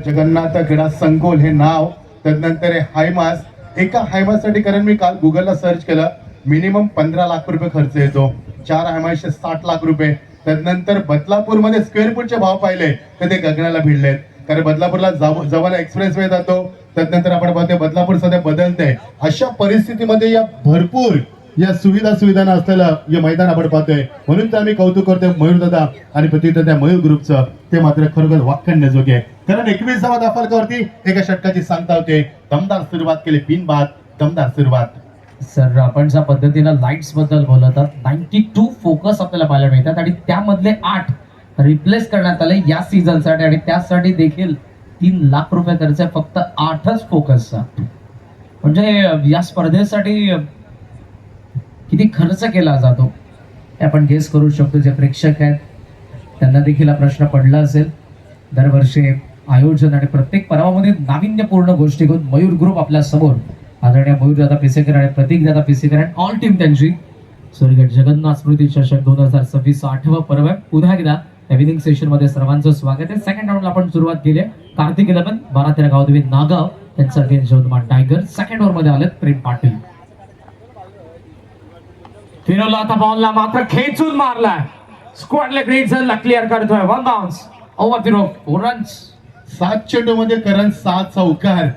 जगन्नाथ क्रीडा संकुल हे नाव, त्यानंतर हे हायमास. एका हायमाससाठी कारण मी काल गुगलला सर्च केलं, मिनिमम 15 लाख रुपये खर्च येतो. 4 हायमासचे 60 लाख रुपये. त्यानंतर बदलापूरमध्ये स्क्वेअर फूटचे भाव पाहिले तर ते गगनाला भिडलेत. कारण बदलापूरला जवळ एक्सप्रेस वे जातो, त्यानंतर आपण पाहतोय बदलापूर सध्या बदलते. अशा परिस्थितीमध्ये या भरपूर या सुविधा असलेलं हे मैदान आपण पाहतोय. म्हणून तर आम्ही कौतुक करतोय मयूर दादा आणि प्रतिनिधी त्या मयूर ग्रुपचं. ते मात्र खरोखर वाखाणण्याजोगे आहे. कारण 21व्या दाफलकावरती एका षटकाची सांगता होते. दमदार सुरुवात केली, बिनबाद दमदार सुरुवात. सर, आपण ज्या पद्धतीनं लाईट्स बद्दल बोलत आहात, 92 फोकस आपल्याला पाहायला मिळतात आणि त्यामधले 8 रिप्लेस करण्यात आले या सीझनसाठी आणि त्यासाठी देखील 3 लाख रुपये खर्च आहे फक्त 8च फोकसचा. म्हणजे या स्पर्धेसाठी किती खर्च केला जातो हे आपण गेस करू शकतो. जे प्रेक्षक आहेत त्यांना देखील हा प्रश्न पडला असेल. दरवर्षी आयोजन आणि प्रत्येक पर्वामध्ये नाविन्यपूर्ण गोष्टी घेऊन मयूर ग्रुप आपल्या समोर आदरणीय मयूरदादा पिसेकर आणि प्रतीकदादा पिसेकर आणि ऑल टीम त्यांची स्वर्गीय जगन्नाथ स्मृती चषक 2026 8वं पर्व आहे. पुन्हा एकदा इव्हिनिंग सेशन मध्ये सर्वांचं स्वागत आहे. सेकंड राऊंडला आपण सुरुवात केली आहे. कार्तिक 11 12-13 गावदेवी नागाव त्यांचा अगेन्स्ट जवळमान टायगर. सेकंड ओव्हर मध्ये आलेत प्रेम पाटील. फिरवला आता बॉलला मात्र खेचून मारलाय. स्क्वॉडला ग्रेट झनला क्लिअर करतोय. 1 बाउन्स ओव्हर फिरो 4 रन्स. 7 चेंडूमध्ये करण 7 चौकार.